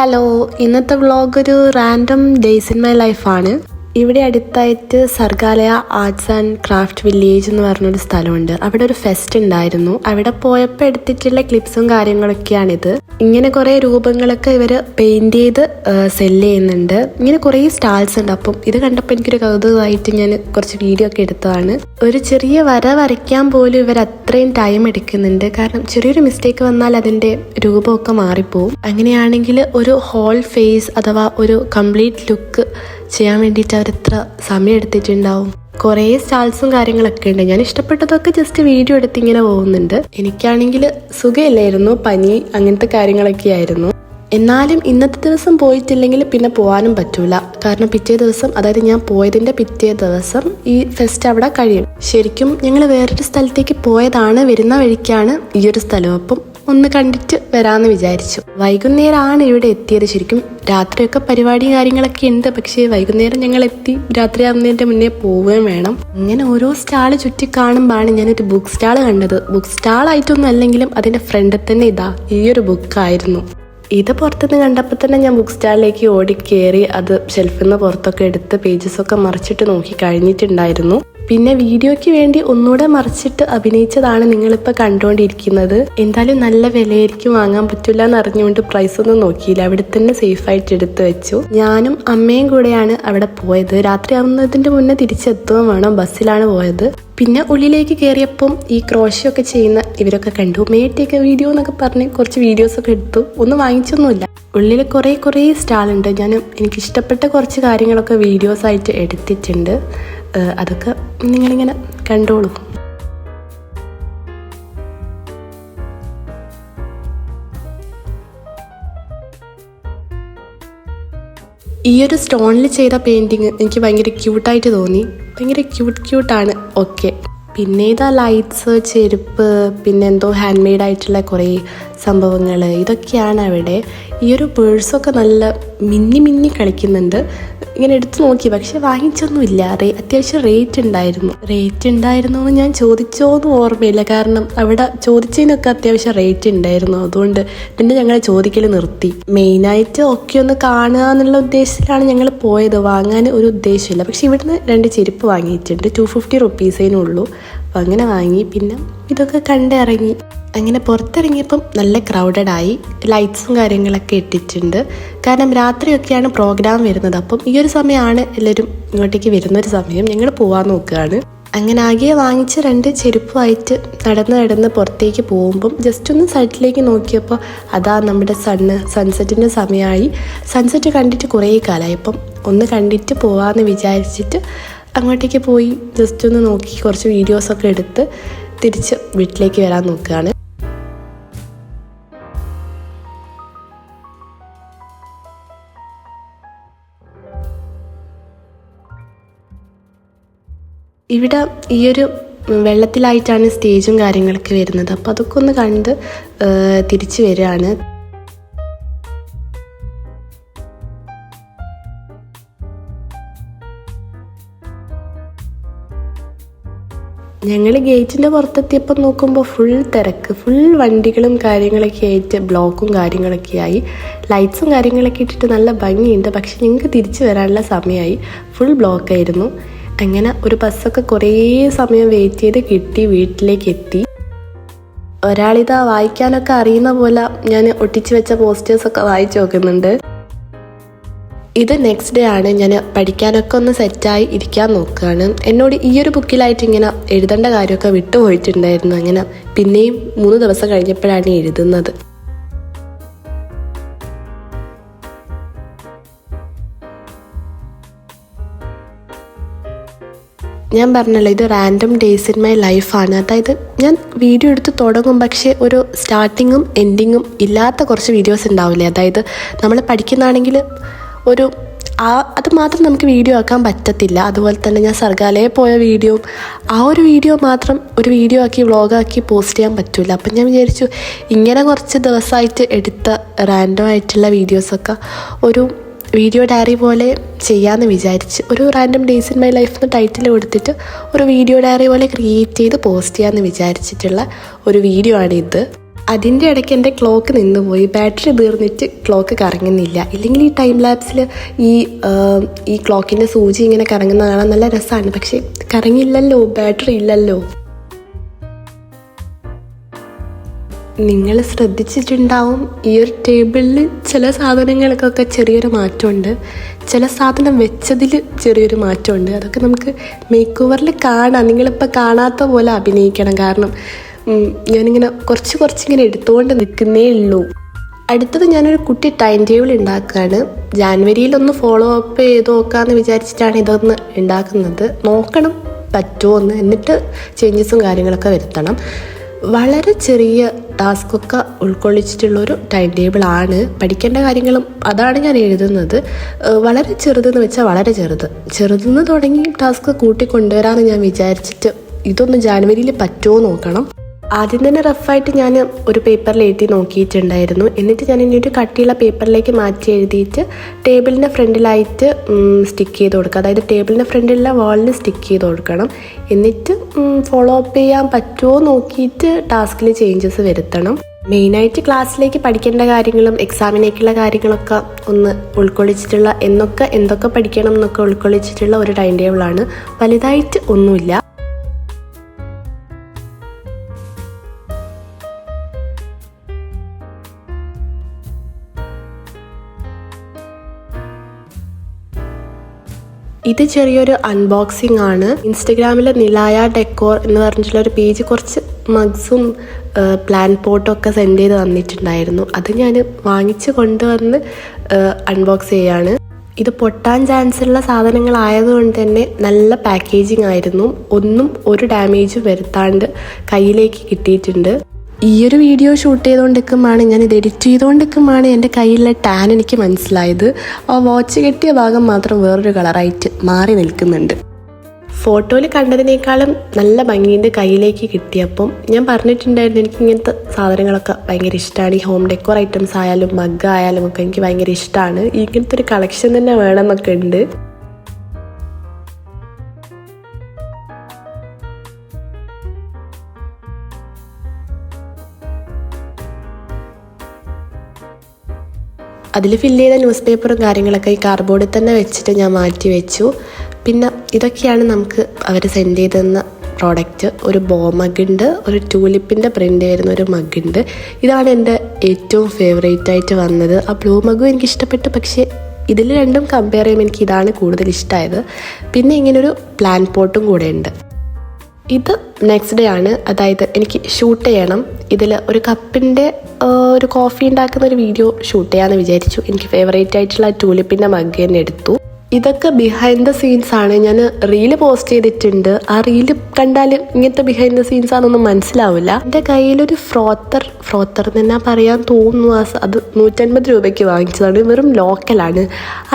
Hello, ഇന്നത്തെ vlog ഒരു random days in my ലൈഫാണ്. ഇവിടെ അടുത്തായിട്ട് Sargaalaya arts and craft village എന്ന് പറഞ്ഞൊരു സ്ഥലമുണ്ട്. അവിടെ ഒരു ഫെസ്റ്റ് ഉണ്ടായിരുന്നു. അവിടെ പോയപ്പോൾ എടുത്തിട്ടുള്ള ക്ലിപ്സും കാര്യങ്ങളൊക്കെയാണിത്. ഇങ്ങനെ കുറേ രൂപങ്ങളൊക്കെ ഇവർ പെയിന്റ് ചെയ്ത് സെല്ല് ചെയ്യുന്നുണ്ട്. ഇങ്ങനെ കുറേ സ്റ്റാൾസ് ഉണ്ട്. അപ്പം ഇത് കണ്ടപ്പോൾ എനിക്കൊരു കൗതുകമായിട്ട് ഞാൻ കുറച്ച് വീഡിയോ ഒക്കെ എടുത്തതാണ്. ഒരു ചെറിയ വര വരയ്ക്കാൻ പോലും ഇവർ അത്രയും ടൈം എടുക്കുന്നുണ്ട്. കാരണം ചെറിയൊരു മിസ്റ്റേക്ക് വന്നാൽ അതിൻ്റെ രൂപമൊക്കെ മാറിപ്പോവും. അങ്ങനെയാണെങ്കിൽ ഒരു ഹോൾ ഫേസ് അഥവാ ഒരു കംപ്ലീറ്റ് ലുക്ക് ചെയ്യാൻ വേണ്ടിയിട്ട് അവരെത്ര സമയം എടുത്തിട്ടുണ്ടാവും. കുറേ സ്റ്റാൾസും കാര്യങ്ങളൊക്കെ ഉണ്ട്. ഞാൻ ഇഷ്ടപ്പെട്ടതൊക്കെ ജസ്റ്റ് വീഡിയോ എടുത്ത് ഇങ്ങനെ പോകുന്നുണ്ട്. എനിക്കാണെങ്കിൽ സുഖമില്ലായിരുന്നു, പനി അങ്ങനത്തെ കാര്യങ്ങളൊക്കെ ആയിരുന്നു. എന്നാലും ഇന്നത്തെ ദിവസം പോയിട്ടില്ലെങ്കിൽ പിന്നെ പോകാനും പറ്റൂല. കാരണം പിറ്റേ ദിവസം, അതായത് ഞാൻ പോയതിൻ്റെ പിറ്റേ ദിവസം ഈ ഫെസ്റ്റ് അവിടെ കഴിയും. ശരിക്കും ഞങ്ങൾ വേറൊരു സ്ഥലത്തേക്ക് പോയതാണ്. വരുന്ന വഴിക്കാണ് ഈ ഒരു സ്ഥലം. അപ്പം ഒന്ന് കണ്ടിട്ട് വരാമെന്ന് വിചാരിച്ചു. വൈകുന്നേരമാണ് ഇവിടെ എത്തിയത്. ശരിക്കും രാത്രിയൊക്കെ പരിപാടി കാര്യങ്ങളൊക്കെ ഉണ്ട്. പക്ഷേ വൈകുന്നേരം ഞങ്ങൾ എത്തി. രാത്രി ആവുന്നതിൻ്റെ മുന്നേ പോവുകയും വേണം. അങ്ങനെ ഓരോ സ്റ്റാള് ചുറ്റി കാണുമ്പോഴാണ് ഞാനൊരു ബുക്ക് സ്റ്റാൾ കണ്ടത്. ബുക്ക് സ്റ്റാളായിട്ടൊന്നും അല്ലെങ്കിലും അതിൻ്റെ ഫ്രണ്ടിൽ തന്നെ ഈ ഒരു ബുക്കായിരുന്നു. ഇത് പുറത്തുനിന്ന് കണ്ടപ്പോൾ തന്നെ ഞാൻ ബുക്ക് സ്റ്റാളിലേക്ക് ഓടിക്കേറി അത് ഷെൽഫിൽ നിന്ന് പുറത്തൊക്കെ എടുത്ത് പേജസൊക്കെ മറിച്ചിട്ട് നോക്കി കഴിഞ്ഞിട്ടുണ്ടായിരുന്നു. പിന്നെ വീഡിയോയ്ക്ക് വേണ്ടി ഒന്നുകൂടെ മറിച്ചിട്ട് അഭിനയിച്ചതാണ് നിങ്ങളിപ്പോൾ കണ്ടുകൊണ്ടിരിക്കുന്നത്. എന്തായാലും നല്ല വിലയായിരിക്കും, വാങ്ങാൻ പറ്റില്ല എന്ന് അറിഞ്ഞുകൊണ്ട് പ്രൈസ് ഒന്നും നോക്കിയില്ല. അവിടെ തന്നെ സേഫായിട്ട് എടുത്ത് വെച്ചു. ഞാനും അമ്മയും കൂടെയാണ് അവിടെ പോയത്. രാത്രി ആവുന്നതിൻ്റെ മുന്നേ തിരിച്ചെത്തുകയും വേണം. ബസ്സിലാണ് പോയത്. പിന്നെ ഉള്ളിലേക്ക് കയറിയപ്പം ഈ ക്രോഷ്യൊക്കെ ചെയ്യുന്ന ഇവരൊക്കെ കണ്ടു. മേറ്റൊക്കെ വീഡിയോ എന്നൊക്കെ പറഞ്ഞ് കുറച്ച് വീഡിയോസൊക്കെ എടുത്തു. ഒന്നും വാങ്ങിച്ചൊന്നുമില്ല. ഉള്ളിൽ കുറേ സ്റ്റാളുണ്ട്. എനിക്കിഷ്ടപ്പെട്ട കുറച്ച് കാര്യങ്ങളൊക്കെ വീഡിയോസായിട്ട് എടുത്തിട്ടുണ്ട്. അതൊക്കെ നിങ്ങളിങ്ങനെ കണ്ടോളൂ. ഈ ഒരു സ്റ്റോണിൽ ചെയ്ത പെയിൻറ്റിങ് എനിക്ക് ഭയങ്കര ക്യൂട്ടായിട്ട് തോന്നി. ഭയങ്കര ക്യൂട്ടാണ്. ഓക്കെ, പിന്നെ ഇതാ ലൈറ്റ്സ്, ചെരുപ്പ്, പിന്നെ എന്തോ ഹാൻഡ് മെയ്ഡായിട്ടുള്ള കുറേ സംഭവങ്ങൾ, ഇതൊക്കെയാണ് അവിടെ. ഈ ഒരു പേഴ്സൊക്കെ നല്ല മിന്നി കളിക്കുന്നുണ്ട്. ഇങ്ങനെ എടുത്തു നോക്കി, പക്ഷെ വാങ്ങിച്ചൊന്നുമില്ല. അത്യാവശ്യം റേറ്റ് ഉണ്ടായിരുന്നു എന്ന് ഞാൻ ചോദിച്ചോന്നും ഓർമ്മയില്ല. കാരണം അവിടെ ചോദിച്ചതിനൊക്കെ അത്യാവശ്യം റേറ്റ് ഉണ്ടായിരുന്നു. അതുകൊണ്ട് പിന്നെ ഞങ്ങൾ ചോദിക്കൽ നിർത്തി. മെയിനായിട്ട് ഒക്കെ ഒന്ന് കാണുക എന്നുള്ള ഉദ്ദേശത്തിലാണ് ഞങ്ങൾ പോയത്. വാങ്ങാൻ ഒരു ഉദ്ദേശമില്ല. പക്ഷെ ഇവിടുന്ന് 2 ചെരുപ്പ് വാങ്ങിയിട്ടുണ്ട്. 250 റുപ്പീസേനുള്ളൂ. അപ്പം അങ്ങനെ വാങ്ങി. പിന്നെ ഇതൊക്കെ കണ്ടിറങ്ങി. അങ്ങനെ പുറത്തിറങ്ങിയപ്പം നല്ല ക്രൗഡഡായി. ലൈറ്റ്സും കാര്യങ്ങളൊക്കെ ഇട്ടിട്ടുണ്ട്. കാരണം രാത്രിയൊക്കെയാണ് പ്രോഗ്രാം വരുന്നത്. അപ്പം ഈ ഒരു സമയമാണ് എല്ലാവരും ഇങ്ങോട്ടേക്ക് വരുന്നൊരു സമയം. ഞങ്ങൾ പോകാൻ നോക്കുകയാണ്. അങ്ങനെ ആകെ വാങ്ങിച്ച് 2 ചെരുപ്പുമായിട്ട് നടന്ന് പുറത്തേക്ക് പോകുമ്പം ജസ്റ്റ് ഒന്ന് സൈഡിലേക്ക് നോക്കിയപ്പോൾ അതാ നമ്മുടെ സൺസെറ്റിൻ്റെ സമയമായി. സൺസെറ്റ് കണ്ടിട്ട് കുറേ കാലമായി. അപ്പം ഒന്ന് കണ്ടിട്ട് പോകാമെന്ന് വിചാരിച്ചിട്ട് അങ്ങോട്ടേക്ക് പോയി ജസ്റ്റ് ഒന്ന് നോക്കി കുറച്ച് വീഡിയോസൊക്കെ എടുത്ത് തിരിച്ച് വീട്ടിലേക്ക് വരാൻ നോക്കുകയാണ്. ഇവിടെ ഈ ഒരു വെള്ളത്തിലായിട്ടാണ് സ്റ്റേജും കാര്യങ്ങളൊക്കെ വരുന്നത്. അപ്പോൾ അതൊക്കെ ഒന്ന് കണ്ട് തിരിച്ചു വരികയാണ്. ഞങ്ങൾ ഗേറ്റിൻ്റെ പുറത്തെത്തിയപ്പോൾ നോക്കുമ്പോൾ ഫുൾ തിരക്ക്, ഫുൾ വണ്ടികളും കാര്യങ്ങളൊക്കെ ആയിട്ട് ബ്ലോക്കും കാര്യങ്ങളൊക്കെ ആയി. ലൈറ്റ്സും കാര്യങ്ങളൊക്കെ ഇട്ടിട്ട് നല്ല ഭംഗിയുണ്ട്. പക്ഷെ ഞങ്ങൾക്ക് തിരിച്ചു വരാനുള്ള സമയമായി. ഫുൾ ബ്ലോക്കായിരുന്നു. അങ്ങനെ ഒരു ബസ്സൊക്കെ കുറേ സമയം വെയിറ്റ് ചെയ്ത് കിട്ടി. വീട്ടിലേക്ക് എത്തി. ഒരാളിതാ വായിക്കാനൊക്കെ അറിയുന്ന പോലെ ഞാൻ ഒട്ടിച്ചു വെച്ച പോസ്റ്റേഴ്സൊക്കെ വായിച്ചു നോക്കുന്നുണ്ട്. ഇത് നെക്സ്റ്റ് ഡേ ആണ്. ഞാൻ പഠിക്കാനൊക്കെ ഒന്ന് സെറ്റായി ഇരിക്കാൻ നോക്കുകയാണ്. എന്നോട് ഈ ഒരു ബുക്കിലായിട്ട് ഇങ്ങനെ എഴുതേണ്ട കാര്യമൊക്കെ വിട്ടുപോയിട്ടുണ്ടായിരുന്നു. അങ്ങനെ പിന്നെയും 3 ദിവസം കഴിഞ്ഞപ്പോഴാണ് എഴുതുന്നത്. ഞാൻ പറഞ്ഞല്ലോ, ഇത് റാൻഡം ഡേയ്സ് ഇൻ മൈ ലൈഫാണ്. അതായത് ഞാൻ വീഡിയോ എടുത്ത് തുടങ്ങും, പക്ഷേ ഒരു സ്റ്റാർട്ടിങ്ങും എൻഡിങ്ങും ഇല്ലാത്ത കുറച്ച് വീഡിയോസ് ഉണ്ടാവില്ലേ. അതായത് നമ്മൾ പഠിക്കുന്നതാണെങ്കിൽ അത് മാത്രം നമുക്ക് വീഡിയോ ആക്കാൻ പറ്റത്തില്ല. അതുപോലെ തന്നെ ഞാൻ സർഗാലയിൽ പോയ വീഡിയോ, ആ ഒരു വീഡിയോ മാത്രം ഒരു വീഡിയോ ആക്കി വ്ളോഗാക്കി പോസ്റ്റ് ചെയ്യാൻ പറ്റില്ല. അപ്പം ഞാൻ വിചാരിച്ചു ഇങ്ങനെ കുറച്ച് ദിവസമായിട്ട് എടുത്ത റാൻഡം ആയിട്ടുള്ള വീഡിയോസൊക്കെ ഒരു വീഡിയോ ഡയറി പോലെ ചെയ്യാമെന്ന് വിചാരിച്ച് ഒരു random days in my life എന്ന് ടൈറ്റിൽ കൊടുത്തിട്ട് ഒരു വീഡിയോ ഡയറി പോലെ ക്രിയേറ്റ് ചെയ്ത് പോസ്റ്റ് ചെയ്യാമെന്ന് വിചാരിച്ചിട്ടുള്ള ഒരു വീഡിയോ ആണിത്. അതിൻ്റെ ഇടയ്ക്ക് എൻ്റെ ക്ലോക്ക് നിന്നുപോയി, ബാറ്ററി തീർന്നിട്ട് ക്ലോക്ക് കറങ്ങുന്നില്ല. ഇല്ലെങ്കിൽ ഈ ടൈം ലാപ്സിൽ ഈ ക്ലോക്കിൻ്റെ സൂചി ഇങ്ങനെ കറങ്ങുന്ന കാണാൻ നല്ല രസമാണ്. പക്ഷേ കറങ്ങില്ലല്ലോ, ബാറ്ററി ഇല്ലല്ലോ. നിങ്ങൾ ശ്രദ്ധിച്ചിട്ടുണ്ടാവും ഈ ഒരു ടേബിളിൽ ചില സാധനങ്ങൾക്കൊക്കെ ചെറിയൊരു മാറ്റമുണ്ട്, ചില സാധനം വെച്ചതിൽ ചെറിയൊരു മാറ്റമുണ്ട്. അതൊക്കെ നമുക്ക് മേക്ക് ഓവറിൽ കാണാം. നിങ്ങളിപ്പോൾ കാണാത്ത പോലെ അഭിനയിക്കണം. കാരണം ഞാനിങ്ങനെ കുറച്ചിങ്ങനെ എടുത്തുകൊണ്ട് നിൽക്കുന്നേ ഉള്ളൂ. അടുത്തത് ഞാനൊരു കുട്ടി ടൈം ടേബിൾ ഉണ്ടാക്കുകയാണ്. ജാനുവരിയിലൊന്ന് ഫോളോ അപ്പ് ചെയ്ത് നോക്കാമെന്ന് വിചാരിച്ചിട്ടാണ് ഇതൊന്ന് ഉണ്ടാക്കുന്നത്. നോക്കണം പറ്റുമോ എന്ന്, എന്നിട്ട് ചേഞ്ചസും കാര്യങ്ങളൊക്കെ വരുത്തണം. വളരെ ചെറിയ ടാസ്കൊക്കെ ഉൾക്കൊള്ളിച്ചിട്ടുള്ളൊരു ടൈം ടേബിളാണ്. പഠിക്കേണ്ട കാര്യങ്ങളും അതാണ് ഞാൻ എഴുതുന്നത്. വളരെ ചെറുതെന്ന് വെച്ചാൽ വളരെ ചെറുതെന്ന് തുടങ്ങി ടാസ്ക് കൂട്ടിക്കൊണ്ടുവരാമെന്ന് ഞാൻ വിചാരിച്ചിട്ട് ഇതൊന്ന് ജാനുവരിയിൽ പറ്റുമോ നോക്കണം. ആദ്യം തന്നെ റഫായിട്ട് ഞാൻ ഒരു പേപ്പറിൽ എഴുതി നോക്കിയിട്ടുണ്ടായിരുന്നു. എന്നിട്ട് ഞാൻ ഇനി ഒരു കട്ടിയുള്ള പേപ്പറിലേക്ക് മാറ്റി എഴുതിയിട്ട് ടേബിളിൻ്റെ ഫ്രണ്ടിലായിട്ട് സ്റ്റിക്ക് ചെയ്ത് കൊടുക്കുക. അതായത് ടേബിളിൻ്റെ ഫ്രണ്ടിലുള്ള വാളിൽ സ്റ്റിക്ക് ചെയ്ത് കൊടുക്കണം. എന്നിട്ട് ഫോളോ അപ്പ് ചെയ്യാൻ പറ്റുമോ നോക്കിയിട്ട് ടാസ്കിൽ ചേഞ്ചസ് വരുത്തണം. മെയിനായിട്ട് ക്ലാസ്സിലേക്ക് പഠിക്കേണ്ട കാര്യങ്ങളും എക്സാമിനേക്കുള്ള കാര്യങ്ങളൊക്കെ ഒന്ന് ഉൾക്കൊള്ളിച്ചിട്ടുള്ള എന്തൊക്കെ പഠിക്കണം എന്നൊക്കെ ഉൾക്കൊള്ളിച്ചിട്ടുള്ള ഒരു ടൈം ടേബിളാണ്. വലുതായിട്ട് ഒന്നുമില്ല. ഇത് ചെറിയൊരു അൺബോക്സിംഗ് ആണ്. ഇൻസ്റ്റഗ്രാമിൽ നിലായ ഡെക്കോർ എന്ന് പറഞ്ഞിട്ടുള്ള ഒരു പേജ് കുറച്ച് മഗ്സും പ്ലാൻ പോട്ടും ഒക്കെ സെൻഡ് ചെയ്ത് തന്നിട്ടുണ്ടായിരുന്നു. അത് ഞാൻ വാങ്ങിച്ച് കൊണ്ടുവന്ന് അൺബോക്സ് ചെയ്യാണ്. ഇത് പൊട്ടാൻ ചാൻസ് ഉള്ള സാധനങ്ങളായതുകൊണ്ട് തന്നെ നല്ല പാക്കേജിങ് ആയിരുന്നു. ഒരു ഡാമേജും വരുത്താണ്ട് കയ്യിലേക്ക് കിട്ടിയിട്ടുണ്ട്. ഈ ഒരു വീഡിയോ ഷൂട്ട് ചെയ്തുകൊണ്ടിരിക്കുമ്പോഴാണ്, ഞാനിത് എഡിറ്റ് ചെയ്തുകൊണ്ടിരിക്കുമ്പോഴാണ് എൻ്റെ കയ്യിലുള്ള ടാൻ എനിക്ക് മനസ്സിലായത്. ആ വാച്ച് കെട്ടിയ ഭാഗം മാത്രം വേറൊരു കളറായിട്ട് മാറി നിൽക്കുന്നുണ്ട്. ഫോട്ടോയിൽ കണ്ടതിനേക്കാളും നല്ല ഭംഗിൻ്റെ കയ്യിലേക്ക് കിട്ടിയപ്പം ഞാൻ പറഞ്ഞിട്ടുണ്ടായിരുന്നു എനിക്ക് ഇങ്ങനത്തെ സാധനങ്ങളൊക്കെ ഭയങ്കര ഇഷ്ടമാണ്. ഈ ഹോം ഡെക്കോർ ഐറ്റംസ് ആയാലും മഗ് ആയാലും ഒക്കെ എനിക്ക് ഭയങ്കര ഇഷ്ടമാണ്. ഇങ്ങനത്തെ ഒരു കളക്ഷൻ തന്നെ വേണമെന്നൊക്കെ ഉണ്ട്. അതിൽ ഫില്ല് ചെയ്ത ന്യൂസ് പേപ്പറും കാര്യങ്ങളൊക്കെ ഈ കാർഡ്ബോർഡിൽ തന്നെ വെച്ചിട്ട് ഞാൻ മാറ്റി വെച്ചു. പിന്നെ ഇതൊക്കെയാണ് നമുക്ക് അവർ സെൻഡ് ചെയ്തെന്ന പ്രോഡക്റ്റ്. ഒരു ബോ മഗ്ഗുണ്ട്, ഒരു ട്യൂലിപ്പിൻ്റെ പ്രിൻ്റ് വരുന്ന ഒരു മഗ്ഗുണ്ട്. ഇതാണ് എൻ്റെ ഏറ്റവും ഫേവറേറ്റ് ആയിട്ട് വന്നത്. ആ ബ്ലൂ മഗ്ഗും എനിക്ക് ഇഷ്ടപ്പെട്ടു, പക്ഷേ ഇതിൽ രണ്ടും കമ്പയർ ചെയ്യുമ്പോൾ എനിക്ക് ഇതാണ് കൂടുതൽ ഇഷ്ടമായത്. പിന്നെ ഇങ്ങനൊരു പ്ലാൻ പോട്ടും കൂടെ ഉണ്ട്. ഇത് നെക്സ്റ്റ് ഡേ ആണ്. അതായത് എനിക്ക് ഷൂട്ട് ചെയ്യണം. ഇതിൽ ഒരു കപ്പിൻ്റെ ഒരു കോഫി ഉണ്ടാക്കുന്ന ഒരു വീഡിയോ ഷൂട്ട് ചെയ്യാമെന്ന് വിചാരിച്ചു. എനിക്ക് ഫേവറേറ്റ് ആയിട്ടുള്ള ട്യൂലിപ്പിൻ്റെ മഗ് തന്നെ എടുത്തു. ഇതൊക്കെ ബിഹൈൻഡ് ദ സീൻസ് ആണ്. ഞാൻ റീല് പോസ്റ്റ് ചെയ്തിട്ടുണ്ട്. ആ റീല് കണ്ടാൽ ഇങ്ങനത്തെ ബിഹൈൻഡ് ദ സീൻസ് ആണെന്നൊന്നും മനസ്സിലാവില്ല. എൻ്റെ കയ്യിലൊരു ഫ്രോത്തർ എന്ന് തന്നെ പറയാൻ തോന്നുന്നു. അത് 150 രൂപയ്ക്ക് വാങ്ങിച്ചതാണ്. വെറും ലോക്കലാണ്.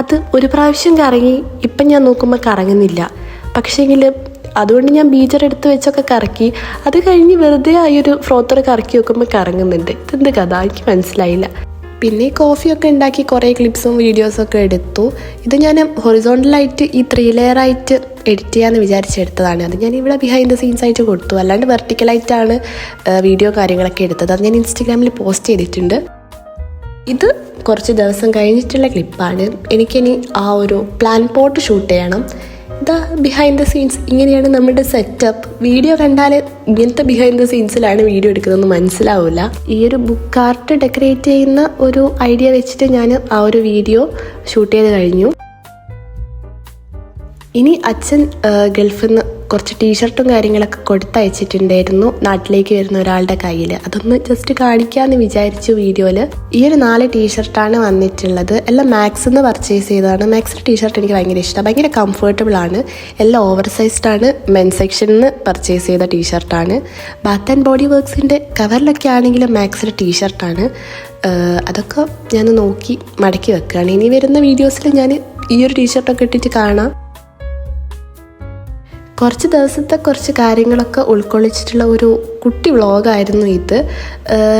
അത് ഒരു പ്രാവശ്യം കറങ്ങി, ഇപ്പം ഞാൻ നോക്കുമ്പോൾ കറങ്ങുന്നില്ല. പക്ഷേങ്കിൽ അതുകൊണ്ട് ഞാൻ ബീജർ എടുത്ത് വെച്ചൊക്കെ കറക്കി. അത് കഴിഞ്ഞ് വെറുതെ ആയൊരു ഫ്രോത്തർ കറക്കി വെക്കുമ്പോൾ കറങ്ങുന്നുണ്ട്. ഇതെന്ത് കഥ എനിക്ക് മനസ്സിലായില്ല. പിന്നെ ഈ കോഫിയൊക്കെ ഉണ്ടാക്കി കുറേ ക്ലിപ്സും വീഡിയോസൊക്കെ എടുത്തു. ഇത് ഞാൻ ഹൊറിസോണ്ടലായിട്ട് ഈ 3 ലെയറായിട്ട് എഡിറ്റ് ചെയ്യാമെന്ന് വിചാരിച്ചെടുത്തതാണ്. അത് ഞാൻ ഇവിടെ ബിഹൈൻഡ് ദ സീൻസ് ആയിട്ട് കൊടുത്തു. അല്ലാണ്ട് വെർട്ടിക്കലായിട്ടാണ് വീഡിയോ കാര്യങ്ങളൊക്കെ എടുത്തത്. അത് ഞാൻ ഇൻസ്റ്റഗ്രാമിൽ പോസ്റ്റ് ചെയ്തിട്ടുണ്ട്. ഇത് കുറച്ച് ദിവസം കഴിഞ്ഞിട്ടുള്ള ക്ലിപ്പാണ്. എനിക്കിനി ആ ഒരു പ്ലാൻ പോട്ട് ഷൂട്ട് ചെയ്യണം. ഇതാ ബിഹൈൻഡ് ദ സീൻസ്. ഇങ്ങനെയാണ് നമ്മുടെ സെറ്റപ്പ്. വീഡിയോ കണ്ടാൽ ഇങ്ങനത്തെ ബിഹൈൻഡ് ദ സീൻസിലാണ് വീഡിയോ എടുക്കുന്നതെന്ന് മനസ്സിലാവില്ല. ഈ ഒരു ബുക്ക് ആർട്ട് ഡെക്കറേറ്റ് ചെയ്യുന്ന ഒരു ഐഡിയ വെച്ചിട്ട് ഞാൻ ആ ഒരു വീഡിയോ ഷൂട്ട് ചെയ്ത് കഴിഞ്ഞു. ഇനി അച്ഛൻ ഗൾഫിൽ നിന്ന് കുറച്ച് ടീഷർട്ടും കാര്യങ്ങളൊക്കെ കൊടുത്തയച്ചിട്ടുണ്ടായിരുന്നു നാട്ടിലേക്ക് വരുന്ന ഒരാളുടെ കയ്യിൽ. അതൊന്ന് ജസ്റ്റ് കാണിക്കാമെന്ന് വിചാരിച്ചു വീഡിയോയിൽ. ഈ ഒരു 4 ടീഷർട്ടാണ് വന്നിട്ടുള്ളത്. എല്ലാം മാക്സിന്ന് പർച്ചേസ് ചെയ്തതാണ്. മാക്സിൻ്റെ ടീഷർട്ട് എനിക്ക് ഭയങ്കര ഇഷ്ടമാണ്. ഭയങ്കര കംഫർട്ടബിൾ ആണ്. എല്ലാം ഓവർ സൈസ്ഡ് ആണ്. മെൻ സെക്ഷനിൽ നിന്ന് പർച്ചേസ് ചെയ്ത ടീഷർട്ടാണ്. ബാത്ത് ആൻഡ് ബോഡി വർക്ക്സിൻ്റെ കവറിലൊക്കെ ആണെങ്കിലും മാക്സിൻ്റെ ടീഷർട്ടാണ്. അതൊക്കെ ഞാൻ നോക്കി മടക്കി വെക്കുകയാണ്. ഇനി വരുന്ന വീഡിയോസിൽ ഞാൻ ഈ ഒരു ടീഷർട്ടൊക്കെ ഇട്ടിട്ട് കാണാം. കുറച്ച് ദിവസത്തെ കുറച്ച് കാര്യങ്ങളൊക്കെ ഉൾക്കൊള്ളിച്ചിട്ടുള്ള ഒരു കുട്ടി വ്ളോഗായിരുന്നു ഇത്.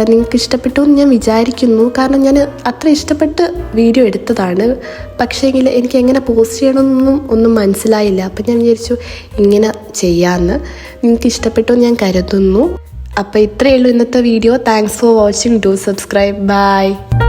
നിങ്ങൾക്ക് ഇഷ്ടപ്പെട്ടു എന്ന് ഞാൻ വിചാരിക്കുന്നു. കാരണം ഞാൻ അത്ര ഇഷ്ടപ്പെട്ട് വീഡിയോ എടുത്തതാണ്. പക്ഷേങ്കിൽ എനിക്ക് എങ്ങനെ പോസ്റ്റ് ചെയ്യണമെന്നൊന്നും ഒന്നും മനസ്സിലായില്ല. അപ്പം ഞാൻ വിചാരിച്ചു ഇങ്ങനെ ചെയ്യാമെന്ന്. നിങ്ങൾക്ക് ഇഷ്ടപ്പെട്ടു എന്ന് ഞാൻ കരുതുന്നു. അപ്പോൾ ഇത്രയേ ഉള്ളൂ ഇന്നത്തെ video. Thanks for watching. Do subscribe. By.